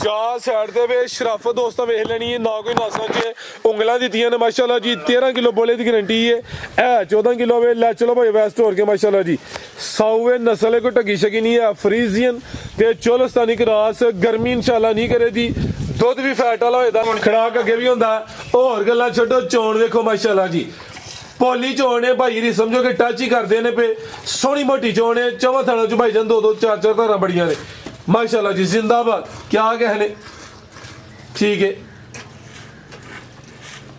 ਜਾ ਸਾਈਡ ਤੇ ਵੇ ਸ਼ਰਾਫਤ ਦੋਸਤਾਂ ਵੇਖ ਲੈਣੀ ਹੈ ਨਾ ਕੋਈ ਨਾਸਾਂ 'ਚ ਉਂਗਲਾਂ ਦਿੱਤੀਆਂ ਨੇ ਮਾਸ਼ਾਅੱਲਾ ਜੀ 13 ਕਿਲੋ ਬੋਲੇ ਦੀ ਗਰੰਟੀ ਹੈ ਇਹ 14 ਕਿਲੋ ਵੇ ਲੈ ਚਲੋ ਭਾਈ ਵੈਸਟ ਹੋਰ ਕੇ ਮਾਸ਼ਾਅੱਲਾ ਜੀ ਸਾਊਵੇ ਨਸਲ ਹੈ ਕੋਈ ਢੱਗੀ ਸ਼ਕੀ ਨਹੀਂ ਹੈ ਫਰੀਜ਼ੀਅਨ ਤੇ ਚੋਲਸਤਾਨੀ ਕਰਾਸ ਗਰਮੀ ਇਨਸ਼ਾਅੱਲਾ ਨਹੀਂ ਕਰੇ ਦੀ ਦੁੱਧ ਵੀ ਫੈਟ ਵਾਲਾ ਹੋਏਦਾ ਖੜਾਕ ਅੱਗੇ ਵੀ ਹੁੰਦਾ ਹੋਰ ਗੱਲਾਂ ਛੱਡੋ ਚੋਣ ਵੇਖੋ ਮਾਸ਼ਾਅੱਲਾ ਜੀ ਪੋਲੀ ਚੋਣੇ ਭਾਈ ਰੀ ਸਮਝੋ ਕਿ ਟੱਚ ਹੀ ਕਰਦੇ ਨੇ ਪੇ ਸੋਹਣੀ ਮੋਟੀ ਚੋਣੇ ਚੌਵਾਂ ਥਾਣਾ ਚ ਭਾਈ ਜਾਨ ਦੋ ਚਾਰ ਧਾਰਾਂ ਬੜੀਆਂ ਨੇ माशाल्लाह जी जिंदाबाद क्या कहने ठीक है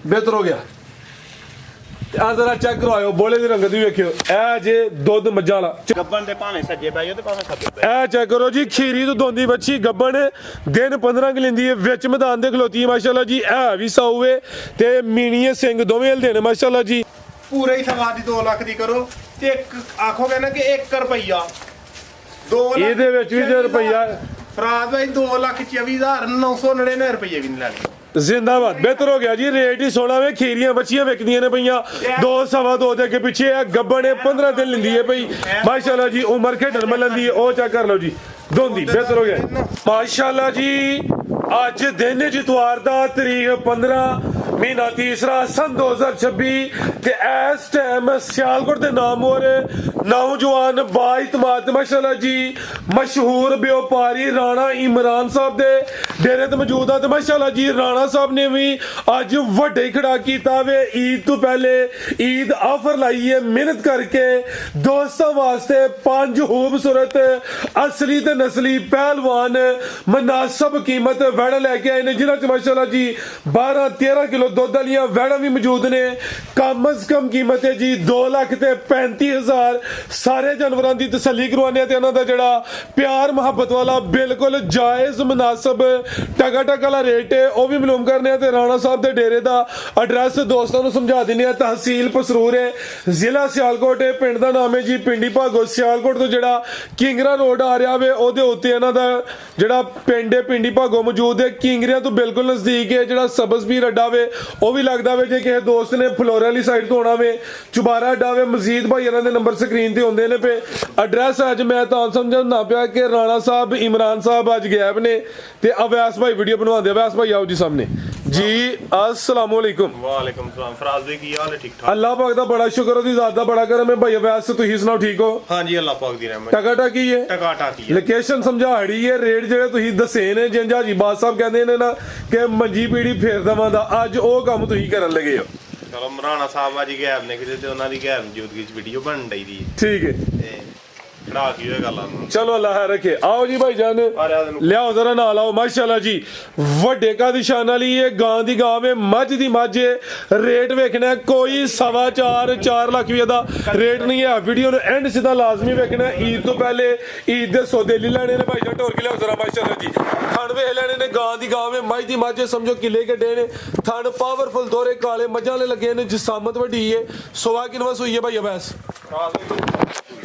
बेहतर हो गया आ जरा चेक करवाओ बोले दी रंगत भी वेखियो ए जे दुध मज्जा वाला गब्बन दे भावें सज्जे पै जाओ ते भावें खब्बे पै ए चेक करो जी खीरी तो दोंदी बच्ची गब्बन दिन 15 कि लेंदी है विच मैदान दे खलोती है माशाल्लाह जी ए भी साऊए ते मीणीए सिंह दोवें हल देने माशाल्लाह जी पूरे ही सवा दी 2 लाख दी करो ते आखोगे ना कि 1 रुपया ਇਹਦੇ ਵਿੱਚ ਵੀ ਜੇ ਰੁਪਈਆ ਫਰਾਦ ਭਾਈ 2,24,999 ਰੁਪਏ ਵੀ ਨਹੀਂ ਲੈਣੇ ਜ਼ਿੰਦਾਬਾਦ ਬਿਹਤਰ ਹੋ ਗਿਆ ਜੀ ਰੇਟ ਹੀ ਸੋਹਣਾ ਵੇ ਖੀਰੀਆਂ ਬੱਚੀਆਂ ਵਿਕਦੀਆਂ ਨੇ ਪਈਆਂ 2.25 ਦੇ ਅੱਗੇ ਪਿੱਛੇ ਆ ਗੱਬੜ ਨੇ 15 ਦਿਨ ਲੈਂਦੀ ਹੈ ਪਈ ਮਾਸ਼ਾਅੱਲਾ ਜੀ ਉਮਰ ਖੇਡਣ ਮਿਲਦੀ ਹੈ ਉਹ ਚੈੱਕ ਕਰ ਲਓ ਜੀ ਦੋਂਦੀ ਬਿਹਤਰ ਹੋ ਗਿਆ ਮਾਸ਼ਾਅੱਲਾ ਜੀ ਅੱਜ ਦਿਨ ਜਿਤਵਾਰ ਦਾ ਤਰੀਕ 15 ਮਹੀਨਾ ਤੀਸਰਾ सन 2026 ਤੇ ਇਸ ਟਾਈਮ ਸਿਆਲਕੋਟ ਦੇ ਨਾਮਵਰ ਨੌਜਵਾਨ ਬਾਇਤਮਾਦ ਮਾਸ਼ਾਅੱਲਾ ਜੀ ਮਸ਼ਹੂਰ ਵਪਾਰੀ ਰਾਣਾ ਇਮਰਾਨ ਸਾਹਿਬ ਦੇ ਡੇਰੇ ਤੇ ਮੌਜੂਦ ਆ ਤੇ ਮਾਸ਼ਾਅੱਲਾ ਜੀ ਰਾਣਾ ਸਾਹਿਬ ਨੇ ਵੀ ਅੱਜ ਵੱਡੇ ਖੜਾ ਕੀਤਾ ਵੇ ਈਦ ਤੋਂ ਪਹਿਲੇ ਈਦ ਆਫਰ ਲਾਈ ਹੈ ਮਿਹਨਤ ਕਰਕੇ ਦੋਸਤਾਂ ਵਾਸਤੇ 5 ਖੂਬਸੂਰਤ ਅਸਲੀ ਤੇ ਨਸਲੀ ਪਹਿਲਵਾਨ ਮਨਾਸਬ ਕੀਮਤ ਵੈੜਾ ਲੈ ਕੇ ਆਏ ਨੇ ਜਿਨ੍ਹਾਂ ਚ ਮਾਸ਼ਾਅੱਲਾ ਜੀ 12-13 ਕਿਲੋ ਦੁੱਧ ਵਾਲੀਆਂ ਵੈੜਾਂ ਵੀ ਮੌਜੂਦ ਨੇ ਕਮ ਅਜ਼ ਕਮ ਕੀਮਤ ਹੈ ਜੀ 2,35,000 ਸਾਰੇ ਜਾਨਵਰਾਂ ਦੀ ਤਸੱਲੀ ਕਰਵਾਉਂਦੇ ਆ ਤੇ ਉਹਨਾਂ ਦਾ ਜਿਹੜਾ ਪਿਆਰ ਮੁਹੱਬਤ ਵਾਲਾ ਬਿਲਕੁਲ ਜਾਇਜ਼ ਮੁਨਾਸਬ ਟਕਾ ਵਾਲਾ ਰੇਟ ਹੈ ਉਹ ਵੀ ਮਾਲੂਮ ਕਰਨੇ ਆ ਤੇ ਰਾਣਾ ਸਾਹਿਬ ਦੇ ਡੇਰੇ ਦਾ ਐਡਰੈਸ ਦੋਸਤਾਂ ਨੂੰ ਸਮਝਾ ਦਿੰਦੇ ਆ ਤਹਿਸੀਲ ਪਸਰੂਰ ਹੈ ਜ਼ਿਲ੍ਹਾ ਸਿਆਲਕੋਟ ਹੈ ਪਿੰਡ ਦਾ ਨਾਮ ਹੈ ਜੀ ਪਿੰਡੀ ਭਾਗੋ ਸਿਆਲਕੋਟ ਤੋਂ ਜਿਹੜਾ ਕਿੰਗਰਾ ਰੋਡ ਆ ਰਿਹਾ ਵੇ ਉਹਦੇ ਉੱਤੇ ਇਹਨਾਂ ਦਾ ਜਿਹੜਾ ਪਿੰਡ ਹੈ ਪਿੰਡੀ ਭਾਗੋ ਮੌਜੂਦ ਹੈ ਕਿੰਗਰਿਆਂ ਤੋਂ ਬਿਲਕੁਲ ਨਜ਼ਦੀਕ ਹੈ ਜਿਹੜਾ ਸਬਜ਼ਪੀਰ ਅੱਡਾ ਵੇ ਉਹ ਵੀ ਲੱਗਦਾ ਵੇ ਜੇ ਕਿਸੇ ਦੋਸਤ ਨੇ ਫਲੋਰੇ ਵਾਲੀ ਸਾਈਡ ਤੋਂ ਆਉਣਾ ਵੇ ਚੁਬਾਰਾ ਅੱਡਾ ਵੇ ਮਜ਼ੀਦ ਭਾਈ ਇਹਨਾਂ ਦੇ ਨੰਬਰ ਸਕਰੀਨ ਤੇ ਹੁੰਦੇ ਨੇ ਪੇ ਐਡਰੈਸ ਅੱਜ ਮੈਂ ਤਾਂ ਸਮਝਾਉਂਦਾ ਪਿਆ ਕਿ ਰਾਣਾ ਸਾਹਿਬ ਇਮਰਾਨ ਸਾਹਿਬ ਅੱਜ ਗਾਇਬ ਨੇ ਤੇ ਅਵੈਸ ਭਾਈ ਵੀਡੀਓ ਬਣਵਾਉਂਦੇ ਅਵੈਸ ਭਾਈ ਆਓ ਜੀ ਸਾਹਮਣੇ ਜੀ अस्सलाम वालेकुम वालेकुम सलाम फराज भाई की हाल है ठीक ठाक अल्लाह पाक दा बड़ा शुक्र ओदी ज़ात दा बड़ा करम है भाई अवैस तुसी सुनाओ ठीक हो हां जी अल्लाह पाक दी रहमत टका टकी है टका टाकी है लोकेशन समझाड़ी है रेट जेडे तुसी दसे ने जिंजा जी बाद साहब कहंदे ने ना कि मंजी पीड़ी फेर दवां दा अज ओ काम तुसी करन लगे हो चलो राणा साहब आज गैब ने किते ते उन्हां दी गैब मौजूदगी च वीडियो बन रही दी ठीक है चलो अल्लाह रखे आओ जी भाई जान लियाओ जरा ना लाओ माशाल्लाह जी वड्डे का निशान वाली है गां दी गां में मझ दी मझ रेट वेखना कोई 4.25 लाख रुपए दा रेट नहीं है वीडियो नु एंड सीधा लाजमी वेखना ईद तो पहले ईद दे सौदे ले लेने ने भाई जान टोर के लियाओ जरा माशाल्लाह जी थन वेख लेने ने गां दी गां में मझ दी मझ समझो किले कड्डे ने थन पावरफुल दोरे काले मझां ले लगे ने जिसामत वड्डी है सोवा किनवा सोई है भाई अवैस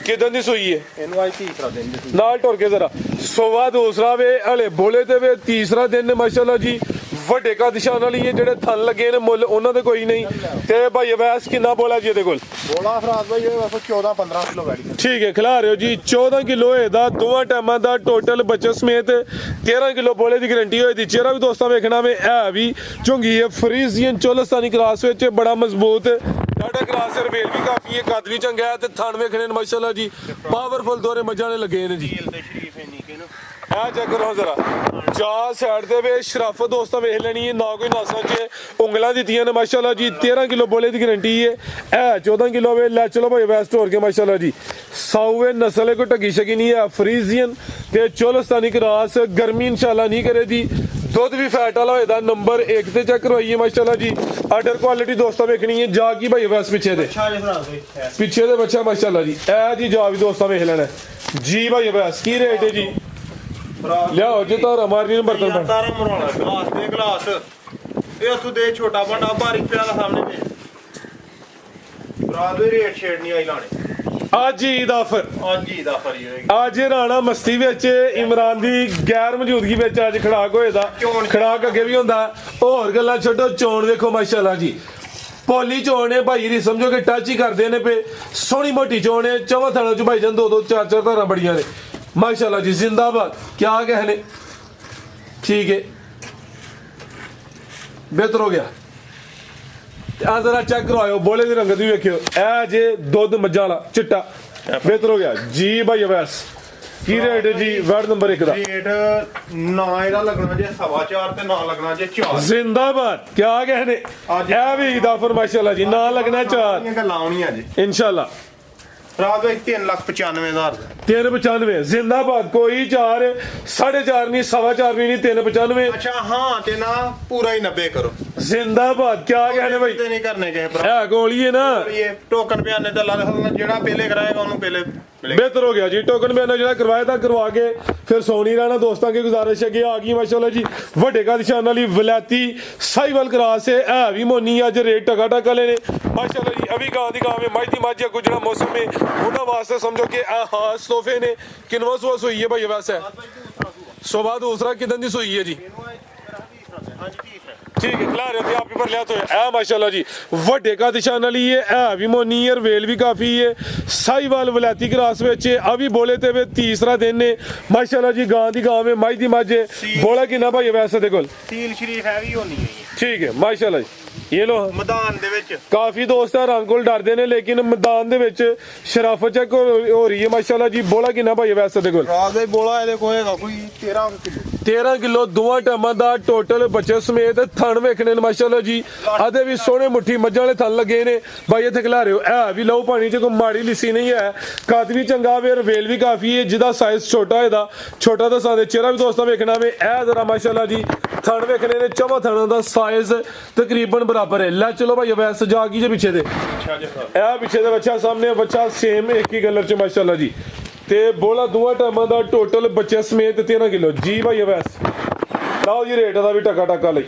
किदन दी सोई है ਇਹਨੂੰ ਅੱਜ ਤੀਸਰਾ ਦਿਨ ਜੀ ਨਾਲ ਟੁਰ ਕੇ ਜ਼ਰਾ ਸੋਵਾ ਦੂਸਰਾ ਵੇ ਹਲੇ ਬੋਲੇ ਤੇ ਵੇ ਤੀਸਰਾ ਦਿਨ ਨੇ ਮਾਸ਼ਾਅੱਲਾ ਜੀ ਵੱਡੇ ਕਾ ਨਿਸ਼ਾਨ ਵਾਲੀ ਇਹ ਜਿਹੜੇ ਥਣ ਲੱਗੇ ਨੇ ਮੁੱਲ ਉਹਨਾਂ ਦੇ ਕੋਈ ਨਹੀਂ ਤੇ ਭਾਈ ਅਵੈਸ ਕਿੰਨਾ ਬੋਲਾ ਜੀ ਇਹਦੇ ਕੋਲ ਬੋਲਾ ਫਰਾਜ਼ ਭਾਈ ਇਹ ਵੈਸੇ 14-15 ਕਿਲੋ ਵੈੜੀ ਠੀਕ ਹੈ ਖਿਲਾ ਰਹੇ ਹੋ ਜੀ 14 ਕਿਲੋ ਇਹਦਾ ਦੋਵਾਂ ਟਾਈਮਾਂ ਦਾ ਟੋਟਲ ਬੱਚੇ ਸਮੇਤ 13 ਕਿਲੋ ਬੋਲੇ ਦੀ ਗਰੰਟੀ ਹੋਈ ਦੀ ਚਿਹਰਾ ਵੀ ਦੋਸਤਾਂ ਵੇਖਣਾ ਵੇ ਇਹ ਵੀ ਝੁੰਗੀ ਹੈ ਫਰੀਜ਼ੀਅਨ ਚੋਲਸਤਾਨੀ ਕਲਾਸ ਵਿੱਚ ਬੜਾ ਮਜ਼ਬੂਤ टाटा क्रास रवेल भी काफी है कद भी चंगा है ते थन वेखने ने माशाल्लाह जी पावरफुल दोरे मजां ने लगे ने जी आ चेक करो जरा जा साइड ते वे शराफत दोस्तां वेख लेनी है ना कोई नासां च ਉਂਗਲਾਂ ਦਿੱਤੀਆਂ ने माशाल्लाह जी 13 किलो बोले दी गारंटी है ए 14 किलो वे ले चलो भाई वेस्ट हो के माशाल्लाह जी साऊवे नस्ल है कोई ढगी शकी नहीं है फरीजियन ते चोलस्तानी क्रास गर्मी इंशाल्लाह नहीं करे दी दुध भी फैट वाला होएदा नंबर 1 ते चेक करवाइए माशाल्लाह जी आर्डर क्वालिटी दोस्तों वेखनी है जा की भाई बस पीछे दे पीछे दे बच्चा माशाल्लाह जी ए जी जा भी दोस्तों वेख लेना जी भाई बस की रेट है जी लियाओ जी तारा मारनी ने बर्तन तारा मराना ग्लास दे ग्लास ये तू दे छोटा बड़ा बारीक पे वाला सामने पे रात दे रेट छेड़ नहीं आई लाने आज ईद आफर ਹੋਏਗੀ ਅੱਜ ਰਾਣਾ ਮਸਤੀ ਵਿੱਚ ਇਮਰਾਨ ਦੀ ਗੈਰ ਮੌਜੂਦਗੀ ਵਿੱਚ ਅੱਜ ਖੜਾਕ ਹੋਏਦਾ ਖੜਾਕ ਅੱਗੇ ਵੀ ਹੁੰਦਾ ਹੋਰ ਗੱਲਾਂ ਛੱਡੋ ਚੋਣ ਵੇਖੋ ਮਾਸ਼ਾਅੱਲਾ ਜੀ ਪੋਲੀ ਚੋਣ ਹੈ ਭਾਈ ਰੀ ਸਮਝੋ ਕਿ ਟੱਚ ਹੀ ਕਰਦੇ ਨੇ ਪੇ ਸੋਹਣੀ ਮੋਟੀ ਚੋਣ ਹੈ ਚੌਵਾਂ ਥਾਣਾ ਚ ਭਾਈ ਜਾਨ ਦੋ ਚਾਰ ਧਾਰਾਂ ਬੜੀਆਂ ਨੇ माशाल्लाह जी जिंदाबाद क्या कहने ਠੀਕ ਹੈ ਬਿਹਤਰ ਹੋ ਗਿਆ। ਆ ਜ਼ਰਾ ਚੈੱਕ ਕਰਵਾਇਓ ਬੋਲੇ ਦੀ ਰੰਗਤ ਵੀ ਵੇਖਿਓ ਇਹ ਜੇ ਦੁੱਧ ਮੱਝਾਂ ਵਾਲਾ ਚਿੱਟਾ ਬਿਹਤਰ ਹੋ ਗਿਆ ਜੀ ਭਾਈ ਅਵੈਸ। ਕੀ ਰੇਟ ਹੈ ਜੀ ਵਾਰਡ ਨੰਬਰ 1 ਦਾ? ਰੇਟ ਨਾ ਇਹਦਾ ਲੱਗਣਾ ਜੇ 4.5 ਤੇ ਨਾ ਲੱਗਣਾ ਜੇ 4। ਜ਼ਿੰਦਾਬਾਦ ਕਿਆ ਕਹਿੰਦੇ ਇਹ ਵੀ ਦਾ ਫਰਮਾਇਸ਼ਾਂ ਜੀ ਨਾ ਲੱਗਣਾ 4 ਇਹ ਗੱਲਾਂ ਆਉਣੀਆਂ ਜੀ ਇਨਸ਼ਾਅੱਲਾ। ਰਾਤ ਵਿੱਚ 3,95,000 395 ਜ਼ਿੰਦਾਬਾਦ ਕੋਈ 4 4.5 ਨਹੀਂ 4.5 ਵੀ ਨਹੀਂ 395 ਅੱਛਾ ਹਾਂ ਤੇ ਨਾ ਪੂਰਾ ਹੀ 90 ਕਰੋ ਜ਼ਿੰਦਾਬਾਦ ਕਿਆ ਕਹਿੰਦੇ ਭਾਈ ਤੇ ਨਹੀਂ ਕਰਨੇ ਕਿਸੇ ਭਰਾ ਇਹ ਗੋਲੀਏ ਨਾ ਇਹ ਟੋਕਨ ਬਿਆਨੇ ਤੇ ਲਾ ਦੇ ਜਿਹੜਾ ਪਹਿਲੇ ਕਰਾਏਗਾ ਉਹਨੂੰ ਪਹਿਲੇ ਮਿਲੇਗਾ। ਬਿਹਤਰ ਹੋ ਗਿਆ ਜੀ ਟੋਕਨ ਬਿਆਨਾ ਜਿਹੜਾ ਕਰਵਾਇਆ ਤਾਂ ਕਰਵਾ ਕੇ ਫਿਰ ਸੋਨੀ ਰਹਿਣਾ ਦੋਸਤਾਂ ਕੀ ਗੁਜ਼ਾਰਿਸ਼ ਅੱਗੇ ਆ ਗਈ ਮਾਸ਼ਾਅੱਲਾ ਜੀ ਵੱਡੇ ਕਾ ਨਿਸ਼ਾਨ ਵਾਲੀ ਵਲਾਤੀ ਸਾਈਵਲ ਕਰਾਸ ਹੈ ਇਹ ਵੀ ਮੋਨੀ ਅੱਜ ਰੇਟ ਟਕਾ ਟਕਾ ਲੈ ਨੇ ਮਾਸ਼ਾਅੱਲਾ ਜੀ ਅਭੀ ਗਾਂ ਦੀ ਗਾਂ में ਮਾਈ ਦੀ ਮਾਝੀ ਗੁਜਰਾ ਮੌਸਮ में ਉਹਨਾਂ ਵਾਸਤੇ ਸਮਝੋ ਕਿ ਇਹ ਖਾਸ ਤੋਹਫੇ ਨੇ ਕਿੰਨਵਾ ਸੂਆ ਸੋਈ ਹੈ ਭਾਈ ਵੈਸੇ ਸੁਬਾ ਦੂਸਰਾ ਕਿਦਨ ਦੀ ਸੋਈ ਹੈ ਜੀ ठीक है खिला रहे थे आप भी पर लिया तो है माशाल्लाह जी ਵੱਡੇ ਕਾ ਨਿਸ਼ਾਨ ਵਾਲੀ ਹੈ ਵੀ ਮੋਨੀਅਰ ਵੇਲ ਵੀ ਕਾਫੀ ਹੈ ਸਾਈਵਾਲ ਵਲਾਤੀ ਕਰਾਸ ਵਿੱਚ ਅਭੀ ਬੋਲੇ ਤੇ ਵੇ ਤੀਸਰਾ ਦਿਨ ਨੇ ਮਾਸ਼ਾਅੱਲਾ ਜੀ ਗਾਂ ਦੀ ਗਾਂ में ਮਾਈ ਦੀ ਮਾਝੇ ਬੋਲਾ ਕਿੰਨਾ ਭਾਈ ਵੈਸੇ ਦੇ ਕੋਲ ਸੀਲ ਸ਼ਰੀਫ ਹੈ ਵੀ ਹੋਣੀ ਹੈ ਠੀਕ ਹੈ ਮਾਸ਼ਾਅੱਲਾ ਜੀ ਇਹ ਲੋ ਮੈਦਾਨ ਦੇ ਵਿੱਚ ਕਾਫੀ ਦੋਸਤ ਹੈਰਾਨ ਕੋਲ ਡਰਦੇ ਨੇ ਲੇਕਿਨ ਮੈਦਾਨ ਦੇ ਵਿੱਚ ਸ਼ਰਾਫਤ ਚੈੱਕ ਹੋ ਰਹੀ ਹੈ ਮਾਸ਼ਾਅੱਲਾ ਜੀ ਬੋਲਾ ਕਿੰਨਾ ਭਾਈ ਵੈਸੇ ਦੇ ਕੋਲ ਰਾਤ ਦੇ ਬੋਲਾ ਇਹਦੇ ਕੋਲ ਹੈਗਾ ਕੋਈ 13 ਕਿਲੋ 13 ਕਿਲੋ ਦੋਵਾਂ ਟਾਈਮਾਂ ਦਾ ਟੋਟਲ ਬੱਚੇ ਸਮੇਤ ਥਣ ਵੇਖਣੇ ਨੇ ਮਾਸ਼ਾਅੱਲਾ ਜੀ ਆਦੇ ਵੀ ਸੋਹਣੇ ਮੁੱਠੀ ਮੱਝਾਂ ਵਾਲੇ ਥਣ ਲੱਗੇ ਨੇ ਭਾਈ ਇੱਥੇ ਖਿਲਾ ਰਹੇ ਹੋ ਇਹ ਵੀ ਲਓ ਪਾਣੀ 'ਚ ਕੋਈ ਮਾੜੀ ਲਿੱਸੀ ਨਹੀਂ ਹੈ ਕੱਦ ਵੀ ਚੰਗਾ ਵੇ ਵੇਲ ਵੀ ਕਾਫੀ ਹੈ ਜਿਹਦਾ ਸਾਈਜ਼ ਛੋਟਾ ਇਹਦਾ ਛੋਟਾ ਤਾਂ ਸਾਡੇ ਚਿਹਰਾ ਵੀ ਦੋਸਤਾਂ ਵੇਖਣਾ ਵੇ ਇਹ ਜ਼ਰਾ ਮਾਸ਼ਾਅੱਲਾ ਜੀ ਥਣ ਵੇਖਣੇ ਨੇ ਚੌਵਾਂ ਥਣਾਂ ਦਾ ਸਾਈਜ਼ ਤਕਰੀਬਨ ਬਰਾਬਰ ਹੈ ਲੈ ਚਲੋ ਭਾਈ ਵੈਸੇ ਜਾ ਕੀ ਜੇ ਪਿੱਛੇ ਦੇ ਇਹ ਪਿੱਛੇ ਦੇ ਬੱਚਾ ਸਾਹਮਣੇ ਬੱਚਾ ਸੇਮ ਇੱਕ ਹੀ ਕਲਰ 'ਚ ਮਾਸ਼ਾਅੱਲਾ ਜੀ ਤੇ ਬੋਲਾ ਦੋਵਾਂ ਟਾਈਮਾਂ ਦਾ ਟੋਟਲ ਬੱਚੇ ਸਮੇਤ 13 ਕਿਲੋ ਜੀ ਭਾਈ ਵੈਸ ਲਾਓ ਜੀ ਰੇਟ ਦਾ ਵੀ ਟਕਾ ਟਕਾ ਲਈ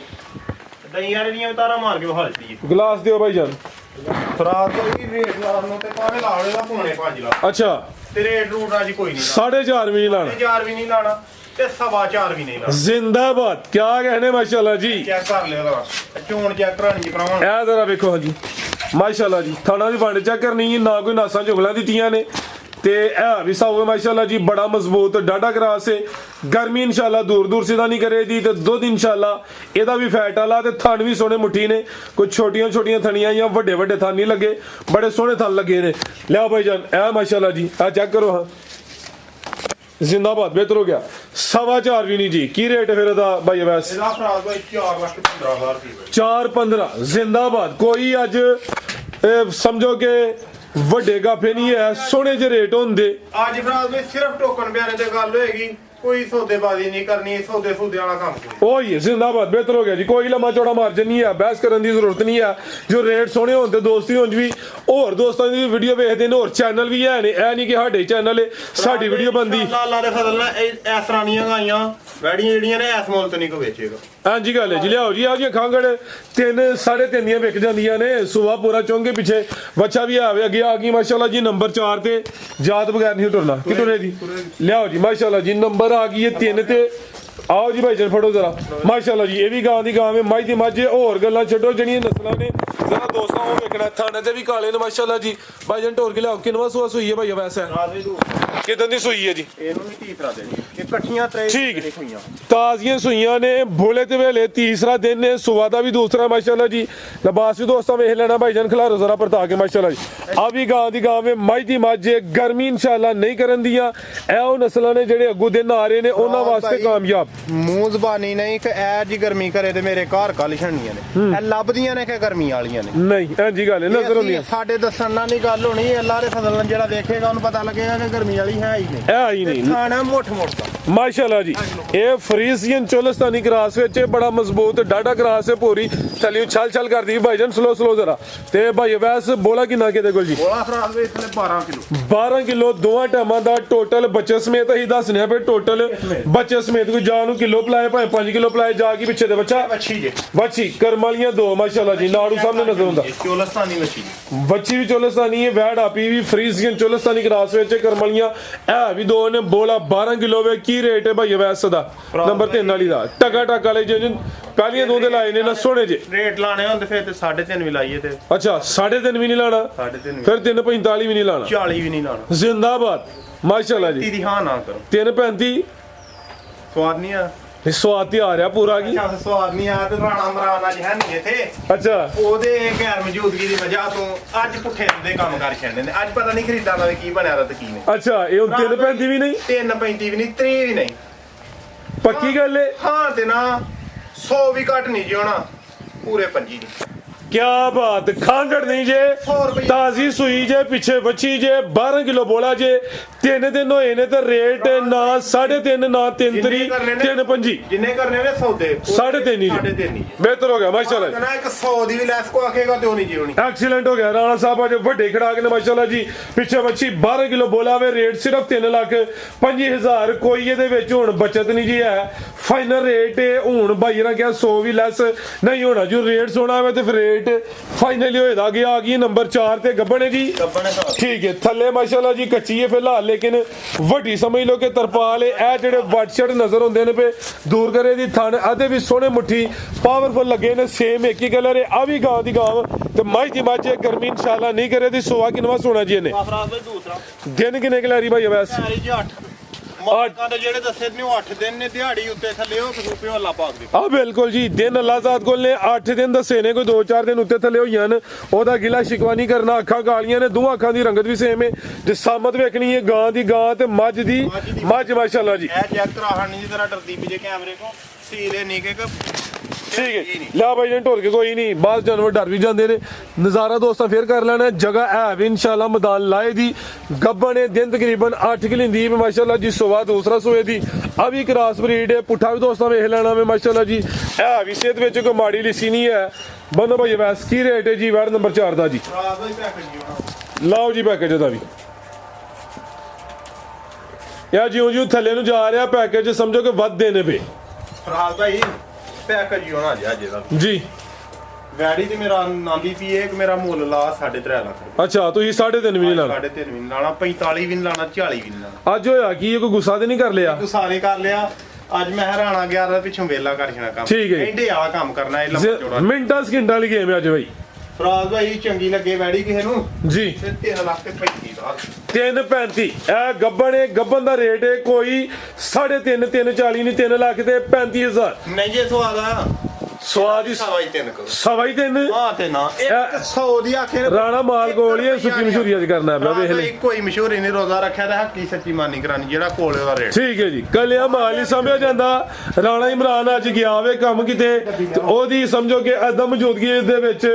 ਦਈਆਂ ਦੀਆਂ ਤਾਰਾ ਮਾਰ ਕੇ ਬਹਾਲਤੀ ਹੈ ਗਲਾਸ ਦਿਓ ਭਾਈ ਜਾਨ ਫਰਾਦ ਦਾ ਵੀ ਰੇਟ ਲਾਉਣ ਨੂੰ ਤੇ ਪਾਵੇ ਲਾ ਲੇਗਾ ਪੌਣੇ 5 ਲੱਖ ਅੱਛਾ ਤੇ ਰੇਟ ਰੂਟ ਅੱਜ ਕੋਈ ਨਹੀਂ 4.5 ਵੀ ਨਹੀਂ ਲਾਣਾ 4 ਵੀ ਨਹੀਂ ਲਾਣਾ ਤੇ 4.5 ਵੀ ਨਹੀਂ ਲਾਣਾ ਜ਼ਿੰਦਾਬਾਦ ਕੀ कहने ਮਾਸ਼ਾਅੱਲਾ ਜੀ ਚੈੱਕ ਕਰ ਲਿਓ ਦਾ ਚੋਣ ਚੈੱਕ ਕਰਾਣੀ ਕਰਾਵਾਂ ਇਹ ਜ਼ਰਾ ਵੇਖੋ ਜੀ ਮਾਸ਼ਾਅੱਲਾ ਜੀ ਥਾਣਾ ਦੀ ਵੰਡ ਚੈੱਕ ਕਰਨੀ ਨਾ ਕੋਈ ਨਾਸਾਂ ਝੁਗਲਾਂ ਦਿੱਤੀਆਂ ਨੇ ਤੇ ਇਹ ਵੀ ਸਾਹੋ ਮਾਸ਼ਾਅੱਲਾ ਜੀ ਬੜਾ ਮਜ਼ਬੂਤ ਡਾਡਾ ਕਰਾਸ ਹੈ ਗਰਮੀ ਇਨਸ਼ਾਅੱਲਾ ਦੂਰ ਦੂਰ ਸਿਦਾ ਨਹੀਂ ਕਰੇਗੀ ਤੇ ਦੁੱਧ ਇਨਸ਼ਾਅੱਲਾ ਇਹਦਾ ਵੀ ਫੈਟ ਵਾਲਾ ਤੇ ਥਣ ਵੀ ਸੋਹਣੇ ਮੁੱਠੀ ਨੇ ਕੋਈ ਛੋਟੀਆਂ ਛੋਟੀਆਂ ਥਣੀਆਂ ਜਾਂ ਵੱਡੇ ਵੱਡੇ ਥਣ ਨਹੀਂ ਲੱਗੇ ਬੜੇ ਸੋਹਣੇ ਥਣ ਲੱਗੇ ਨੇ ਲਿਆਓ ਭਾਈ ਜਾਨ ਇਹ ਮਾਸ਼ਾਅੱਲਾ ਜੀ ਆ ਚੈੱਕ ਕਰੋ ਹਾਂ ਜ਼ਿੰਦਾਬਾਦ ਬਿਹਤਰ ਹੋ ਗਿਆ 4.5 ਵੀ ਨਹੀਂ ਜੀ ਕੀ ਰੇਟ ਫਿਰ ਇਹਦਾ ਭਾਈ ਵੈਸ ਇਹਦਾ ਫਰਾਦ ਭਾਈ 4,15,000 ਰੁਪਏ 4.15 ਜ਼ਿੰਦਾਬਾਦ ਕੋਈ ਅੱਜ ਸਮਝੋ ਕਿ ਵੱਡੇ ਗਾਫੇ ਨਹੀਂ ਹੈ ਸੋਹਣੇ ਜਿਹੇ ਰੇਟ ਹੁੰਦੇ ਅੱਜ ਫਰਾਦ ਭਾਈ ਸਿਰਫ ਟੋਕਨ ਬਿਆਨੇ ਤੇ ਗੱਲ ਹੋਏਗੀ ਕੋਈ ਸੌਦੇਬਾਜ਼ੀ ਨਹੀਂ ਕਰਨੀ ਸੌਦੇ ਵਾਲਾ ਕੰਮ ਕੋਈ ਉਹ ਹੀ ਜ਼ਿੰਦਾਬਾਦ ਬਿਹਤਰ ਹੋ ਗਿਆ ਜੀ ਕੋਈ ਲੰਮਾ ਚੌੜਾ ਮਾਰਜਨ ਨਹੀਂ ਹੈ ਬਹਿਸ ਕਰਨ ਦੀ ਜ਼ਰੂਰਤ ਨਹੀਂ ਹੈ ਜੋ ਰੇਟ ਸੋਹਣੇ ਹੋਣ ਤੇ ਦੋਸਤੀ ਹੋਣ ਵੀ ਹੋਰ ਦੋਸਤਾਂ ਦੀ ਵੀਡੀਓ ਵੇਖਦੇ ਨੇ ਹੋਰ ਚੈਨਲ ਵੀ ਹੈ ਨੇ ਇਹ ਨਹੀਂ ਕਿ ਸਾਡੇ ਚੈਨਲ ਹੈ ਸਾਡੀ ਵੀਡੀਓ ਬੰਦੀ ਅੱਲਾਹ ਦੇ ਫਜ਼ਲ ਨਾਲ ਇਸ ਰਾਣੀਆਂ ਗਾਈਆਂ ਵੈੜੀਆਂ ਜਿਹੜੀਆਂ ਨੇ ਇਸ ਮੁੱਲ ਤੇ ਨਹੀਂ ਕੋ ਵੇਚੇਗਾ ਹਾਂਜੀ ਗੱਲ ਹੈ ਜੀ ਲਿਆਓ ਜੀ ਆ ਗਈਆਂ ਖਾਂਗੜ 3 3.5 ਦੀਆਂ ਵਿਕ ਜਾਂਦੀਆਂ ਨੇ ਸੁਬਾ ਪੂਰਾ ਚੌਂਕੇ ਪਿੱਛੇ ਬੱਚਾ ਵੀ ਆਵੇ ਅੱਗੇ ਆ ਗਈ ਮਾਸ਼ਾਅੱਲਾ ਜੀ ਨੰਬਰ 4 ਤੇ ਜਾਤ ਬਗੈਰ ਨਹੀਂ ਟੁਰਨਾ ਕਿਤੋਂ ਰੇ ਜੀ ਲਿਆਓ ਜੀ ਮਾਸ਼ਾਅੱਲਾ ਜੀ ਨੰਬਰ ਆ ਗਈ ਹੈ 3 ਤੇ आओ जी भाई चल फटो जरा माशाल्लाह जी ये भी गां दी गां में माई दी माझे और गल्लां छड्डो जणियां नस्लां ने जरा दोस्तां ओ वेखना थाने ते भी काले ने माशाल्लाह जी भाई जन टोर के लियाओ किनवा सुआ सुई है भाई वैसे किदन दी सुई है जी ਇਹਨੂੰ ਵੀ ਤੀਸਰਾ ਦਿਨ ਇਹ ਇਕੱਠੀਆਂ ਤਰੇ ठीक ਹੋਈਆਂ ताजियां सुइयां ने भोले ते वेले तीसरा दिन ने सुबह दा भी दूसरा माशाल्लाह जी लिबास भी दोस्तां वेख लेना भाई जन खिलारो जरा परता के माशाल्लाह जी आ भी गां दी गां में माई दी माझे गर्मी इंशाल्लाह नहीं करन दियां ए ओ नस्लां ने जेड़े अगू दिन आ रहे ने ਉਹਨਾਂ ਵਾਸਤੇ ਕਾਮਯਾਬ ਮੂੰਹ ਜ਼ਬਾਨੀ ਨਹੀਂ ਕਿ ਐ ਜੀ ਗਰਮੀ ਕਰੇ ਤੇ ਮੇਰੇ ਘਰ ਕੱਲ ਛਣੀਆਂ ਨੇ ਇਹ ਲੱਭਦੀਆਂ ਨੇ ਕਿ ਗਰਮੀ ਵਾਲੀਆਂ ਨੇ ਨਹੀਂ ਇੰਜੀ ਗੱਲ ਹੈ ਨਜ਼ਰ ਹੁੰਦੀ ਸਾਡੇ ਦੱਸਣ ਨਾਲ ਨਹੀਂ ਗੱਲ ਹੋਣੀ ਅੱਲਾਹ ਦੇ ਫਜ਼ਲ ਨਾਲ ਜਿਹੜਾ ਵੇਖੇਗਾ ਉਹਨੂੰ ਪਤਾ ਲੱਗੇਗਾ ਕਿ ਗਰਮੀ ਵਾਲੀ ਹੈ ਹੀ ਨਹੀਂ ਹੈ ਹੀ ਨਹੀਂ ਖਾਣਾ ਮੋਟ ਦਾ ਮਾਸ਼ਾਅੱਲਾ ਜੀ ਇਹ ਫਰੀਜ਼ੀਅਨ ਚੋਲਸਤਾਨੀ ਕਰਾਸ ਵਿੱਚ ਬੜਾ ਮਜ਼ਬੂਤ ਡਾਡਾ ਕਰਾਸ ਹੈ ਪੂਰੀ ਥੱਲੇ ਛਲ ਛਲ ਕਰਦੀ ਭਾਈਜਾਨ ਸਲੋ ਸਲੋ ਜ਼ਰਾ ਤੇ ਭਾਈ ਵੈਸ ਬੋਲਾ ਕਿੰਨਾ ਕਿਤੇ ਕੋਲ ਜੀ ਬੋਲਾ ਖਰਾਬ ਵੇ ਇਤਨੇ 12 ਕਿਲੋ 12 ਕਿਲੋ ਦੋਵਾਂ ਟਾਈਮਾਂ ਦਾ ਟੋਟਲ ਬੱਚੇ ਸਮੇਤ ਅਸੀਂ ਦੱਸਨੇ ਆ ਵੀ ਟੋਟਲ ਬੱਚੇ ਸਮੇਤ ਕੋਈ ਜਾਨ ਨੂੰ ਕਿਲੋ ਪਲਾਏ ਭਾਵੇਂ 5 ਕਿਲੋ ਪਲਾਏ ਜਾ ਕੇ ਪਿੱਛੇ ਦੇ ਬੱਚਾ ਵੱਛੀ ਜੇ ਵੱਛੀ ਕਰਮ ਵਾਲੀਆਂ ਦੋ ਮਾਸ਼ਾਅੱਲਾ ਜੀ ਨਾੜੂ ਸਾਹਮਣੇ ਨਜ਼ਰ ਹੁੰਦਾ ਚੋਲਸਤਾਨੀ ਵੱਛੀ ਬੱਚੀ ਵੀ ਚੋਲਸਤਾਨੀ ਹੈ ਵੈੜ ਆਪੀ ਵੀ ਫਰੀਜ਼ੀਅਨ ਚੋਲਸਤਾਨੀ ਕਰਾਸ ਵਿੱਚ ਕਰਮ ਵਾਲੀਆਂ ਇਹ ਵੀ ਦੋ ਨੇ ਬੋਲਾ 12 ਕਿਲੋ ਵੇ ਕੀ ਰੇਟ ਹੈ ਭਾਈ ਵੈਸ ਦਾ ਨੰਬਰ 3 ਵਾਲੀ ਦਾ ਟਕਾ ਟਕਾ ਵਾਲੇ ਜਿਹਨ ਪਹਿਲੀਆਂ ਦੋ ਦੇ ਲਾਏ ਨੇ ਨਾ ਸੋਹਣੇ ਜੇ ਰੇਟ ਲਾਣੇ ਹੁੰਦੇ ਫਿਰ ਤੇ 3.5 ਵੀ ਲਾਈਏ ਤੇ ਅੱਛਾ 3.5 ਵੀ ਨਹੀਂ ਲਾਣਾ 3.5 ਫਿਰ 3.45 ਵੀ ਨਹੀਂ ਲਾਣਾ 40 ਵੀ ਨਹੀਂ ਲਾਣਾ ਜ਼ਿੰਦਾਬਾਦ ਮਾਸ਼ਾਅੱਲਾ ਜੀ ਦੀ ਹਾਂ ਨਾ ਕਰੋ 3.35 ਸਵਾਦ ਨਹੀਂ ਆ ਇਹ ਸਵਾਦ ਤੇ ਆ ਰਿਹਾ ਪੂਰਾ ਕੀ ਅੱਛਾ ਸਵਾਦ ਨਹੀਂ ਆ ਤੇ ਰਾਣਾ ਮਰਾਨ ਅੱਜ ਹੈ ਨਹੀਂ ਇੱਥੇ ਅੱਛਾ ਉਹਦੇ ਗੈਰ ਮੌਜੂਦਗੀ ਦੀ ਵਜ੍ਹਾ ਤੋਂ ਅੱਜ ਪੁੱਠੇ ਦੇ ਕੰਮ ਕਰ ਛੱਡਦੇ ਨੇ ਅੱਜ ਪਤਾ ਨਹੀਂ ਖਰੀਦਾਂ ਦਾ ਵੀ ਕੀ ਬਣਿਆ ਦਾ ਤੇ ਕੀ ਨਹੀਂ ਅੱਛਾ ਇਹ ਹੁਣ 3.35 ਵੀ ਨਹੀਂ 3.35 ਵੀ ਨਹੀਂ 3 ਵੀ ਨਹੀਂ ਪੱਕੀ ਗੱਲ ਏ ਹਾਂ ਤੇ ਨਾ 100 ਵੀ ਘੱਟ ਨਹੀਂ ਜੀ ਹੋਣਾ ਪੂਰੇ 25 ਦੀ ਕਿਆ ਬਾਤ ਖਾਂਗੜ ਨਹੀਂ ਜੇ 100 ਰੁਪਏ ਤਾਜ਼ੀ ਸੂਈ ਜੇ ਪਿੱਛੇ ਬੱਚੀ ਜੇ 12 ਕਿਲੋ ਬੋਲਾ ਜੇ 3 ਦਿਨ ਹੋਏ ਨੇ ਤੇ ਰੇਟ ਨਾ 3.5 ਨਾ 3 ਤਰੀ 3.5 ਜਿੰਨੇ ਕਰਨੇ ਨੇ ਸੌਦੇ 3.5 ਹੀ ਸਾਢੇ ਜੀ ਤਿੰਨ ਹੀ ਬਿਹਤਰ ਹੋ ਗਿਆ ਮਾਸ਼ਾਅੱਲਾ ਨਾ ਇੱਕ 100 ਦੀ ਵੀ ਲੈਸ ਕੋ ਆਖੇਗਾ ਤੇ ਉਹ ਨਹੀਂ ਜੀ ਹੋਣੀ ਐਕਸੀਲੈਂਟ ਹੋ ਗਿਆ ਰਾਣਾ ਸਾਹਿਬ ਅੱਜ ਵੱਡੇ ਖੜਾਕ ਨੇ ਮਾਸ਼ਾਅੱਲਾ ਜੀ ਪਿੱਛੇ ਬੱਚੀ 12 ਕਿਲੋ ਬੋਲਾ ਵੇ ਰੇਟ ਸਿਰਫ 3,25,000 ਕੋਈ ਇਹਦੇ ਵਿੱਚ ਹੁਣ ਬਚਤ ਨਹੀਂ ਜੀ ਹੈ ਫਾਈਨਲ ਰੇਟ ਹੁਣ ਭਾਈ ਨੇ ਕਿਹਾ 100 ਵੀ ਲੈਸ ਨਹੀਂ ਹੋਣਾ ਜੋ ਰੇਟ ਸੋਣਾ ਹੋਵੇ ਤੇ ਫਿਰ ਰੇਟ ਫਾਈਨਲੀ ਹੋਏਦਾ ਗਿਆ ਆ ਗਈ ਨੰਬਰ 4 ਤੇ ਗੱਬਣੇ ਜੀ ਗੱਬਣੇ ਸਾਹਿਬ ਠੀਕ ਹੈ ਥੱਲੇ ਮਾਸ਼ਾਅੱਲਾ ਜੀ ਕੱਚੀ ਹੈ ਫਿਲਹਾਲ ਲੇਕਿਨ ਵੱਡੀ ਸਮਝ ਲਓ ਕਿ ਤਰਪਾਲ ਹੈ ਇਹ ਜਿਹੜੇ ਵੱਟ ਨਜ਼ਰ ਹੁੰਦੇ ਨੇ ਪਏ ਦੂਰ ਕਰੇ ਦੀ ਥਣ ਆਦੇ ਵੀ ਸੋਹਣੇ ਮੁੱਠੀ ਪਾਵਰਫੁਲ ਲੱਗੇ ਨੇ ਸੇਮ ਇੱਕ ਹੀ ਕਲਰ ਹੈ ਆ ਵੀ ਗਾਂ ਦੀ ਗਾਂ ਤੇ ਮਾਈ ਦੀ ਮੱਝ ਗਰਮੀ ਇਨਸ਼ਾਅੱਲਾ ਨਹੀਂ ਕਰੇ ਦੀ ਸੋਆ ਕਿਨਵਾ ਸੋਣਾ ਜੀ ਇਹਨੇ ਆਫਰਾਜ਼ ਭਾਈ ਦੂਸਰਾ ਦਿਨ ਕਿੰਨੇ ਕਲਾਰੀ ਭਾਈ ਬਸ ਸਾਰੀ ਜੀ 8 ਮਾਲਕਾਂ ਦੇ ਜਿਹੜੇ ਦੱਸੇ ਨੇ ਉਹ 8 ਦਿਨ ਨੇ ਦਿਹਾੜੀ ਉੱਤੇ ਥੱਲੇ ਉਹ ਖਸੂਪੇ ਹੱਲਾ ਪਾਕ ਦੇ ਆ ਬਿਲਕੁਲ ਜੀ ਦਿਨ ਅੱਲਾਹ ਜ਼ਾਤ ਕੋਲ ਨੇ 8 ਦਿਨ ਦੱਸੇ ਨੇ ਕੋਈ 2-4 ਦਿਨ ਉੱਤੇ ਥੱਲੇ ਹੋਈਆਂ ਨੇ ਉਹਦਾ ਗਿਲਾ ਸ਼ਿਕਵਾ ਨਹੀਂ ਕਰਨਾ ਅੱਖਾਂ ਕਾਲੀਆਂ ਨੇ ਦੋਹਾਂ ਅੱਖਾਂ ਦੀ ਰੰਗਤ ਵੀ ਸੇਮ ਹੈ ਤੇ ਸਾਮਤ ਵੇਖਣੀ ਹੈ ਗਾਂ ਦੀ ਗਾਂ ਤੇ ਮੱਝ ਦੀ ਮੱਝ ਮਾਸ਼ਾਅੱਲਾ ਜੀ ਇਹ ਚੈੱਕ ਕਰਾ ਹਣ ਨਹੀਂ ਜਰਾ ਡਰਦੀ ਵੀ ਜੇ ਕੈਮਰੇ ਕੋ ਸੀਲੇ ਨਹੀਂ ਕਿ ਠੀਕ ਹੈ ਲਿਆ ਭਾਈ ਜਨ ਢੋਲ ਕੇ ਕੋਈ ਨਹੀਂ ਬਾਅਦ ਜਾਨਵਰ ਡਰ ਵੀ ਜਾਂਦੇ ਨੇ ਨਜ਼ਾਰਾ ਦੋਸਤਾਂ ਫੇਰ ਕਰ ਲੈਣਾ ਜਗ੍ਹਾ ਹੈ ਵੀ ਇਨਸ਼ਾਅੱਲਾ ਮੈਦਾਨ ਲਾਏ ਦੀ ਗੱਬਣ ਹੈ ਦਿਨ ਤਕਰੀਬਨ 8 ਕਿਲਿੰਦੀ ਮਾਸ਼ਾਅੱਲਾ ਜੀ ਸਵਾ ਦੂਸਰਾ ਸੋਏ ਦੀ ਆ ਵੀ ਕ੍ਰਾਸ ਬਰੀਡ ਹੈ ਪੁੱਠਾ ਵੀ ਦੋਸਤਾਂ ਵੇਖ ਲੈਣਾ ਵੇ ਮਾਸ਼ਾਅੱਲਾ ਜੀ ਇਹ ਵੀ ਸਿਹਤ ਵਿੱਚ ਕੋਈ ਮਾੜੀ ਲਿਸੀ ਨਹੀਂ ਹੈ ਬੰਨੋ ਭਾਈ ਵੈਸ ਕੀ ਰੇਟ ਹੈ ਜੀ ਵਾਰਡ ਨੰਬਰ 4 ਦਾ ਜੀ ਰਾਤ ਦਾ ਹੀ ਪੈਕੇਜ ਜੀ ਹੋਣਾ ਲਾਓ ਜੀ ਪੈਕੇਜ ਦਾ ਵੀ ਯਾ ਜਿਉਂ ਥੱਲੇ ਨੂੰ ਜਾ ਰਿਹਾ ਪੈਕੇਜ ਸਮਝੋ ਕਿ ਵੱਧ ਦੇਣੇ ਪਏ ਰਾਤ ਦਾ ਹੀ ਪੈਕੇਜ ਹੀ ਹੋਣਾ ਜੀ ਅੱਜ ਦਾ ਜੀ ਵੈੜੀ ਤੇ ਮੇਰਾ ਨਾਂਦੀ ਪੀ ਇੱਕ ਮੇਰਾ ਮੁੱਲ ਲਾ 3.5 ਲੱਖ ਅੱਛਾ ਤੁਸੀਂ 3.5 ਵੀ ਨਹੀਂ ਲਾਣਾ 3.5 ਵੀ ਨਹੀਂ ਲਾਣਾ 45 ਵੀ ਨਹੀਂ ਲਾਣਾ 40 ਵੀ ਨਹੀਂ ਲਾਣਾ ਅੱਜ ਹੋਇਆ ਕੀ ਇਹ ਕੋਈ ਗੁੱਸਾ ਤੇ ਨਹੀਂ ਕਰ ਲਿਆ ਤੂੰ ਸਾਰੇ ਕਰ ਲਿਆ ਅੱਜ ਮੈਂ ਹਰਾਣਾ ਗਿਆ ਦਾ ਪਿੱਛੋਂ ਵੇਲਾ ਕਰ ਛਣਾ ਕੰਮ ਠੀਕ ਹੈ ਜੀ। ਕਹਿੰਦੇ ਆ ਕੰਮ ਕਰਨਾ ਇਹ ਲੰਮਾ ਚੌੜਾ ਮਿੰਟਾਂ ਸਕਿੰਟਾਂ ਵਾਲੀ ਗੇਮ ਹੈ ਅੱਜ ਭਾਈ ਫਰਾਜ਼ ਭਾਈ ਚੰਗੀ ਲੱਗੇ ਵੈੜੀ ਕਿਸੇ ਨੂੰ ਜੀ ਤੇ 3 ਲੱਖ ਤੇ 35 ਦਾ 3.35 ਇਹ ਗੱਬਣ ਹੈ ਗੱਬਣ ਦਾ ਰੇਟ ਹੈ ਕੋਈ 3.5 3.40 ਨਹੀਂ 3 ਲੱਖ ਤੇ 35,000 ਨਹੀਂ ਜੇ ਸਵਾਦ ਆ ਸਵਾਦ ਹੀ ਸਵਾਈ 3 ਕਰੋ ਸਵਾ ਹੀ 3 ਹਾਂ ਤੇ ਨਾ 100 ਦੀ ਆਖੇ ਰਾਣਾ ਮਾਲ ਕੋਲ ਹੀ ਸੁੱਕੀ ਮਸ਼ਹੂਰੀ ਅੱਜ ਕਰਨਾ ਪਿਆ ਵੇਖ ਲੈ ਕੋਈ ਮਸ਼ਹੂਰੀ ਨਹੀਂ ਰੋਜ਼ਾ ਰੱਖਿਆ ਤਾਂ ਹੱਕੀ ਸੱਚੀ ਮਾਨੀ ਕਰਾਨੀ ਜਿਹੜਾ ਕੋਲੇ ਉਹਦਾ ਰੇਟ ਠੀਕ ਹੈ ਜੀ ਕੱਲਿਆ ਮਾਲ ਹੀ ਸਮਝਿਆ ਜਾਂਦਾ ਰਾਣਾ ਇਮਰਾਨ ਅੱਜ ਗਿਆ ਵੇ ਕੰਮ ਕਿਤੇ ਤੇ ਉਹਦੀ ਸਮਝੋ ਕਿ ਅਦਮ ਮੌਜੂਦਗੀ ਦੇ ਵਿੱਚ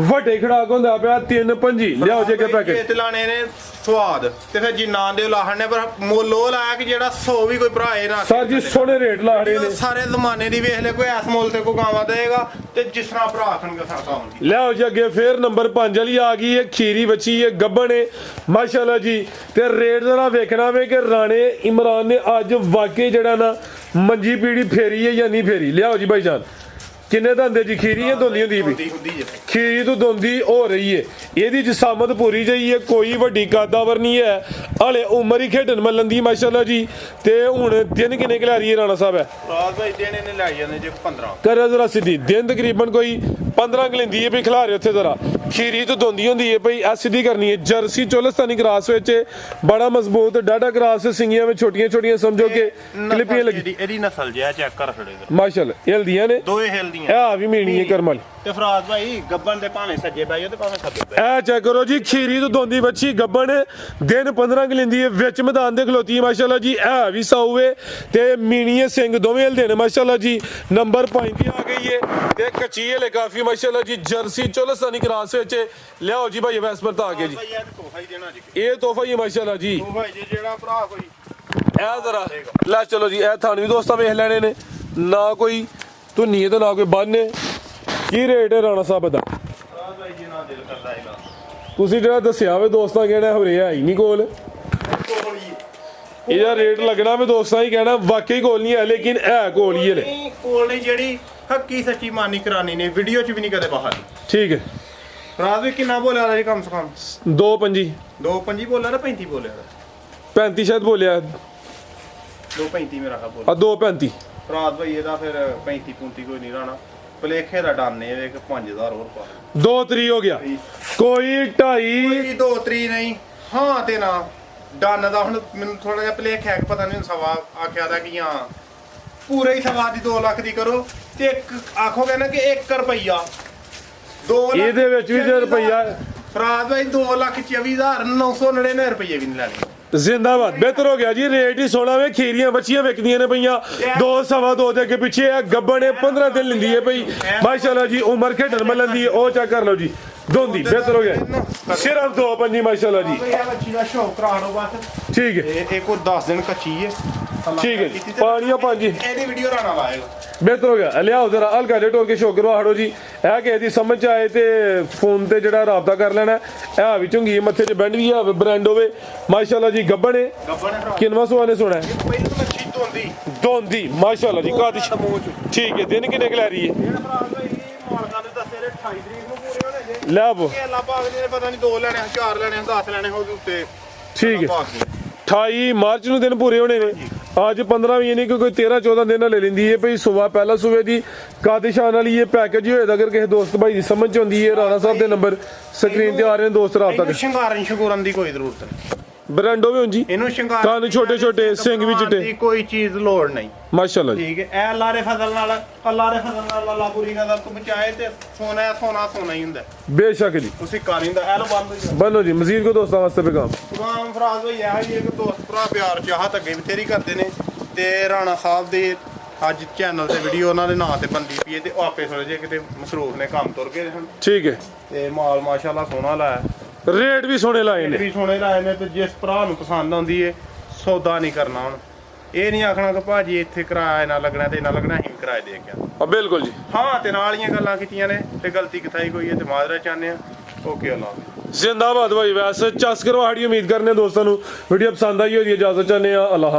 ਵੱਡੇ ਖੜਾਕ ਹੁੰਦਾ ਪਿਆ 3.5 ਲਿਆਓ ਜੇ ਕੇ ਪੈਕੇਟ ਤੇ ਲਾਣੇ ਨੇ ਸਵਾਦ ਤੇ ਫਿਰ ਜੀ ਨਾਂ ਦੇ ਲਾਹਣ ਨੇ ਪਰ ਮੁੱਲ ਉਹ ਲਾਇਆ ਕਿ ਜਿਹੜਾ 100 ਵੀ ਕੋਈ ਭਰਾ ਇਹ ਨਾ ਸਰ ਜੀ ਸੋਹਣੇ ਰੇਟ ਲਾ ਰਹੇ ਨੇ ਸਾਰੇ ਜ਼ਮਾਨੇ ਦੀ ਵੇਖ ਲੈ ਕੋਈ ਐਸ ਮੁੱਲ ਤੇ ਕੋ ਗਾਵਾ ਦੇਗਾ ਤੇ ਜਿਸ ਤਰ੍ਹਾਂ ਭਰਾ ਆਖਣਗੇ ਸਾਡਾ ਆਉਣਗੇ ਲਿਆਓ ਜੀ ਅੱਗੇ ਫੇਰ ਨੰਬਰ 5 ਵਾਲੀ ਆ ਗਈ ਹੈ ਖੀਰੀ ਬੱਚੀ ਹੈ ਗੱਬਣ ਹੈ ਮਾਸ਼ਾਅੱਲਾ ਜੀ ਤੇ ਰੇਟ ਜ਼ਰਾ ਵੇਖਣਾ ਵੇ ਕਿ ਰਾਣੇ ਇਮਰਾਨ ਨੇ ਅੱਜ ਵਾਕਈ ਜਿਹੜਾ ਨਾ ਮੰਜੀ ਪੀੜੀ ਫੇਰੀ ਹੈ ਜਾਂ ਨਹੀਂ ਫੇਰੀ ਲਿਆਓ ਜੀ ਭਾਈ ਜਾਨ ਕਿੰਨੇ ਦੰਦੇ ਜੀ ਖੀਰੀ ਹੈ ਦੋਂਦੀ ਹੁੰਦੀ ਵੀ ਖੀਰੀ ਤੋਂ ਦੋਂਦੀ ਹੋ ਰਹੀ ਹੈ ਇਹਦੀ ਜਿਸਾਮਤ ਪੂਰੀ ਜਈ ਹੈ ਕੋਈ ਵੱਡੀ ਕਾਦਾਵਰ ਨਹੀਂ ਹੈ ਹਲੇ ਉਮਰ ਹੀ ਖੇਡਣ ਮੱਲਣ ਦੀ ਮਾਸ਼ਾਅੱਲਾ ਜੀ ਤੇ ਹੁਣ ਦਿਨ ਕਿੰਨੇ ਖਿਲਾਰੀ ਰਾਣਾ ਸਾਹਿਬ ਹੈ ਰਾਤ ਭਾਈ ਦਿਨ ਇਹਨੇ ਲੈ ਜਾਂਦੇ ਜੇ 15 ਕਰਿਆ ਜ਼ਰਾ ਸਿੱਧੀ ਦਿਨ ਤਕਰੀਬਨ ਕੋਈ 15 ਕਲਿੰਦੀ ਹੈ ਵੀ ਖਿਲਾਰੇ ਉੱਥੇ ਜ਼ਰਾ ਖੀਰੀ ਤੋਂ ਦੋਂਦੀ ਹੁੰਦੀ ਹੈ ਭਈ ਆ ਸਿੱਧੀ ਕਰਨੀ ਹੈ ਜਰਸੀ ਚੋਲਸਤਾਨੀ ਕ੍ਰਾਸ ਵਿੱਚ ਬੜਾ ਮਜ਼ਬੂਤ ਡਾਡਾ ਕ੍ਰਾਸ ਸਿੰਗੀਆਂ ਵਿੱਚ ਛੋਟੀਆਂ ਛੋਟੀਆਂ ਸਮਝੋ ਕਿ ਕਲਿੱਪੀਆਂ ਲੱਗੀ ਇਹਦੀ ਨਸਲ ਜਿਆ ਚੈੱਕ ਕਰ ਛੜੇ ਮਾਸ਼ਾਅੱਲਾ ਹਿਲਦੀਆਂ ਨੇ ਦੋਏ ਹਿਲਦੀਆਂ ਇਹ ਵੀ ਮੀਣੀ ਹੈ ਕਰਮਲ ਤੇ ਫਰਾਜ਼ ਭਾਈ ਗੱਬਣ ਦੇ ਭਾਵੇਂ ਸੱਜੇ ਬੈ ਜਾਓ ਤੇ ਭਾਵੇਂ ਖੱਬੇ ਬੈ ਇਹ ਚੈੱਕ ਕਰੋ ਜੀ ਖੀਰੀ ਤੋਂ ਦੋਂਦੀ ਬੱਚੀ ਗੱਬਣ ਦਿਨ 15 ਕਲਿੰਦੀ ਹੈ ਵਿੱਚ ਮੈਦਾਨ ਦੇ ਖਲੋਤੀ ਹੈ ਮਾਸ਼ਾਅੱਲਾ ਜੀ ਇਹ ਵੀ ਸਾਊਏ ਤੇ ਮੀਣੀ ਸਿੰਘ ਦੋਵੇਂ ਹਿਲਦੇ ਨੇ ਮਾਸ਼ਾਅੱਲਾ ਜੀ ਨੰਬਰ 5 ਦੀ ਆ ਗਈ ਹੈ ਤੇ ਕੱਚੀ ਹਲੇ ਕਾਫੀ ਮਾਸ਼ਾਅੱਲਾ ਜੀ ਜਰਸੀ ਚੋਲਸਤਾਨੀ ਕ੍ਰਾਸ ਵਿੱਚ ਲਿਆਓ ਜੀ ਭਾਈ ਵੈਸ ਪਰਤਾ ਆ ਗਿਆ ਜੀ ਭਾਈ ਇਹ ਤੋਹਫਾ ਹੀ ਦੇਣਾ ਜੀ ਇਹ ਤੋਹਫਾ ਹੀ ਹੈ ਮਾਸ਼ਾਅੱਲਾ ਜੀ ਤੋਹਫਾ ਜੀ ਜਿਹੜਾ ਭਰਾ ਕੋਈ ਇਹ ਜ਼ਰਾ ਲੈ ਚਲੋ ਜੀ ਇਹ ਥਾਣ ਵੀ ਦੋਸਤਾਂ ਵੇਖ ਲੈਣੇ ਨੇ ਨਾ ਕੋਈ ਧੁੰਨੀ ਹੈ ਤੇ ਨਾ ਕੋਈ ਬੰਨ ਕੀ ਰੇਟ ਹੈ ਰਾਣਾ ਸਾਹਿਬ ਦਾ ਫਰਾਜ਼ ਭਾਈ ਜੀ ਨਾ ਦਿਲ ਕਰਦਾ ਹੈਗਾ ਤੁਸੀਂ ਜਿਹੜਾ ਦੱਸਿਆ ਵੇ ਦੋਸਤਾਂ ਕਹਿਣਾ ਹੋਰੇ ਹੈ ਹੀ ਨਹੀਂ ਕੋਲ ਇਹਦਾ ਰੇਟ ਲੱਗਣਾ ਵੀ ਦੋਸਤਾਂ ਹੀ ਕਹਿਣਾ ਵਾਕਈ ਕੋਲ ਨਹੀਂ ਹੈ ਲੇਕਿਨ ਹੈ ਕੋਲ ਹੀ ਹੈ ਨਹੀਂ ਕੋਲ ਨਹੀਂ ਜਿਹੜੀ ਹੱਕੀ ਸੱਚੀ ਮਾਨੀ ਕਰਾਨੀ ਨੇ ਵੀਡੀਓ ਚ ਵੀ ਨਹੀਂ ਕਦੇ ਬਾਹਰ ਠੀਕ ਹੈ ਫਰਾਜ਼ ਵੀ ਕਿੰਨਾ ਬੋਲਿਆ ਜੀ ਕਮ ਸੇ ਕਮ 2.5 2.25 ਬੋਲਿਆ ਨਾ 35 ਬੋਲਿਆ 35 ਸ਼ਾਇਦ ਬੋਲਿਆ 2.35 ਮੇਰਾ ਖਾ ਬੋਲ ਆ 2.35 ਫਰਾਜ਼ ਭਾਈ ਇਹਦਾ ਫਿਰ 35 35 ਕੋਈ ਨਹੀਂ ਰਾਣਾ ਪਲੇਖੇ ਦਾ ਡਾਨੇ ਵੇਖ 5000 ਹੋਰ ਪਾ 2 3 ਹੋ ਗਿਆ ਕੋਈ 2.5 ਕੋਈ 2 3 ਨਹੀਂ ਹਾਂ ਤੇ ਨਾ ਡਨ ਦਾ ਹੁਣ ਮੈਨੂੰ ਥੋੜਾ ਜਿਹਾ ਪਲੇਖ ਹੈ ਪਤਾ ਨਹੀਂ ਸਵਾ ਆਖਿਆ ਦਾ ਕਿ ਹਾਂ ਪੂਰੇ ਹੀ ਸਵਾ ਦੀ 2 ਲੱਖ ਦੀ ਕਰੋ ਤੇ ਇੱਕ ਆਖੋਗੇ ਨਾ ਕਿ 1 ਰੁਪਈਆ 2 ਲੱਖ ਇਹਦੇ ਵਿੱਚ ਵੀ ਜੇ ਰੁਪਈਆ ਫਰਾਦ ਭਾਈ 2,24,999 ਰੁਪਏ ਵੀ ਨਹੀਂ ਲੈਣੇ ਜ਼ਿੰਦਾਬਾਦ ਬਿਹਤਰ ਹੋ ਗਿਆ ਜੀ ਰੇਟ ਹੀ ਸੋਹਣਾ ਵੇ ਖੀਰੀਆਂ ਬੱਚੀਆਂ ਵਿਕਦੀਆਂ ਨੇ ਪਈਆਂ 2 ਸਵਾ 2 ਦੇ ਅੱਗੇ ਪਿੱਛੇ ਆ ਗੱਬੜ ਨੇ 15 ਦਿਨ ਲੈਂਦੀ ਹੈ ਪਈ ਮਾਸ਼ਾਅੱਲਾ ਜੀ ਉਮਰ ਖੇਡਣ ਮਲਣ ਦੀ ਉਹ ਚੈੱਕ ਕਰ ਲਓ ਜੀ ਦੋਂਦੀ ਬਿਹਤਰ ਹੋ ਗਿਆ ਸਿਰਫ 2 ਪੰਜੀ ਮਾਸ਼ਾਅੱਲਾ ਜੀ ਇਹ ਬੱਚੀ ਦਾ ਸ਼ੌਕ ਕਰਾ ਲਓ ਬਸ ਠੀਕ ਹੈ ਇਹ ਕੋ 10 ਦਿਨ ਕੱਚੀ ਹੈ ਠੀਕ ਹੈ ਜੀ ਪਾਣੀਆਂ ਪੰਜੀ ਇਹਦੀ ਵੀਡੀਓ ਰਾਣਾ ਲਾਏਗਾ ਬਿਹਤਰ ਹੋ ਗਿਆ ਲਿਆਓ ਜ਼ਰਾ ਹਲਕਾ ਜਿਹਾ ਢੋਲ ਕੇ ਸ਼ੌਕ ਕਰਵਾ ਹੜੋ ਜੀ ਇਹ ਕਿਸੇ ਦੀ ਸਮਝ ਚ ਆਏ ਤੇ ਫੋਨ ਤੇ ਜਿਹੜਾ ਰਾਬਤਾ ਕਰ ਲੈਣਾ ਇਹ ਵੀ ਝੁੰਗੀ ਮੱਥੇ 'ਚ ਬੈਂਡ ਵੀ ਹੋਵੇ ਬ੍ਰਾਂਡ ਹੋਵੇ ਮਾਸ਼ਾਅੱਲਾ ਜੀ ਗੱਬਣੇ ਕਿੰਨਵਾਂ ਸੁਆਨੇ ਸੋਣਾ ਪਹਿਲਾਂ ਮੱਛੀ ਦੋਂਦੀ ਮਾਸ਼ਾਅੱਲਾ ਜੀ ਕਾਦਿਸ਼ ਠੀਕ ਹੈ ਦਿਨ ਕਿੰਨੇ ਕੁ ਲੈ ਰਹੀ ਹੈ ਮਾਲਕਾਂ ਦੇ ਦੱਸੇ 28 ਤਰੀਕ ਨੂੰ ਪੂਰੇ ਹੋਣੇ ਜੇ ਲੈ ਬੋ ਇਹ ਅੱਲਾ ਪਾਕ ਨੇ ਪਤਾ ਨਹੀਂ 2 ਲੈਣੇ 4 ਲੈਣੇ 10 ਲੈਣੇ ਉਹਦੇ ਉੱਤੇ ਠੀਕ ਹੈ 28 ਮਾਰਚ ਨੂੰ ਦਿਨ ਪੂਰੇ ਹੋਣੇ ਨੇ ਅੱਜ 15 ਵੀ ਨਹੀਂ ਕਿ ਕੋਈ 13 14 ਦਿਨ ਲੈ ਲੈਂਦੀ ਹੈ ਭਈ ਸਵੇਰ ਪਹਿਲਾ ਸੂਬੇ ਦੀ ਕਾਦਿਸ਼ਾਨ ਵਾਲੀ ਇਹ ਪੈਕੇਜ ਹੀ ਹੋਏਗਾ ਅਗਰ ਕਿਸੇ ਦੋਸਤ ਭਾਈ ਦੀ ਸਮਝ ਚ ਆਉਂਦੀ ਹੈ ਰਾਣਾ ਸਾਹਿਬ ਦੇ ਨੰਬਰ ਸਕਰੀਨ ਤੇ ਆ ਰਹੇ ਨੇ ਦੋਸਤ ਰਾਬਤਾ ਕਰ ਸ਼ਿੰਗਾਰਨ ਸ਼ਗੋਰਨ ਦੀ ਕੋਈ ਜ਼ਰੂਰਤ ਨਹੀਂ ਬਰਾਂਡੋ ਵੀ ਹੁੰਜੀ ਇਹਨੂੰ ਸ਼ਿੰਗਾਰ ਕੰਨ ਛੋਟੇ ਛੋਟੇ ਸਿੰਘ ਵੀ ਚਿੱਟੇ ਦੀ ਕੋਈ ਚੀਜ਼ ਲੋੜ ਨਹੀਂ ਮਾਸ਼ਾਅੱਲਾ ਜੀ ਠੀਕ ਹੈ ਇਹ ਅੱਲਾ ਦੇ ਫਜ਼ਲ ਨਾਲ ਅੱਲਾ ਪੂਰੀ ਗੱਲ ਤੋਂ ਬਚਾਏ ਤੇ ਸੋਨਾ ਹੀ ਹੁੰਦਾ ਬੇਸ਼ੱਕ ਜੀ ਤੁਸੀਂ ਕਰ ਹੀ ਇਹ ਲੋ ਬੰਦ ਹੋ ਬਨੋ ਜੀ ਮਜ਼ੀਦ ਕੋ ਦੋਸਤਾਂ ਵਾਸਤੇ ਪੈਗਾਮ ਗੁਲਾਮ ਫਰਾਜ਼ ਹੋਈ ਹੈ ਜੀ ਇੱਕ ਦੋਸਤ ਭਰਾ ਪਿਆਰ ਚਾਹਤ ਅੱਗੇ ਵੀ ਤੇਰੀ ਕਰਦੇ ਨੇ ਤੇ ਰਾਣਾ ਸਾਹਿਬ ਦੇ ਅੱਜ ਚੈਨਲ ਤੇ ਵੀਡੀਓ ਉਹਨਾਂ ਦੇ ਨਾਂ ਤੇ ਬੰਦੀ ਪਈ ਹੈ ਤੇ ਉਹ ਆਪੇ ਥੋੜੇ ਜਿਹੇ ਕਿਤੇ ਮਸਰੂਫ ਨੇ ਕੰਮ ਤੁਰ ਗਏ ਹਨ ਠੀਕ ਹੈ ਤੇ ਮਾਲ ਮਾਸ਼ਾਅੱਲਾ ਸੋਹਣਾ ਲਾਇਆ ਰੇਟ ਵੀ ਸੋਹਣੇ ਲਾਏ ਨੇ ਵੀ ਸੋਹਣੇ ਲਾਏ ਨੇ ਤੇ ਜਿਸ ਭਰਾ ਨੂੰ ਪਸੰਦ ਆਉਂਦੀ ਏ ਸੌਦਾ ਨਹੀਂ ਕਰਨਾ ਹੁਣ ਇਹ ਨਹੀਂ ਆਖਣਾ ਕਿ ਭਾਜੀ ਇੱਥੇ ਕਿਰਾਇਆ ਨਾ ਲੱਗਣਾ ਤੇ ਨਾ ਲੱਗਣਾ ਹੀ ਕਿਰਾਏ ਦੇ ਕੇ ਆ ਬਿਲਕੁਲ ਜੀ ਹਾਂ ਤੇ ਨਾਲ ਹੀਆਂ ਗੱਲਾਂ ਕੀਤੀਆਂ ਨੇ ਤੇ ਗਲਤੀ ਕਿਥਾਈ ਕੋਈ ਹੈ ਤੇ ਮਾਜ਼ਰਾ ਚਾਹੁੰਦੇ ਆ ਓਕੇ ਅੱਲਾ ਜ਼ਿੰਦਾਬਾਦ ਭਾਈ ਵੈਸੇ ਚਸ ਕਰਵਾੜੀ ਉਮੀਦ ਕਰਨੇ ਦੋਸਤਾਂ ਨੂੰ ਵੀਡੀਓ ਪਸੰਦ ਆਈ ਹੋਈ ਇਜਾਜ਼ਤ ਚਾਹੁੰਦੇ ਆ ਅੱਲਾਹ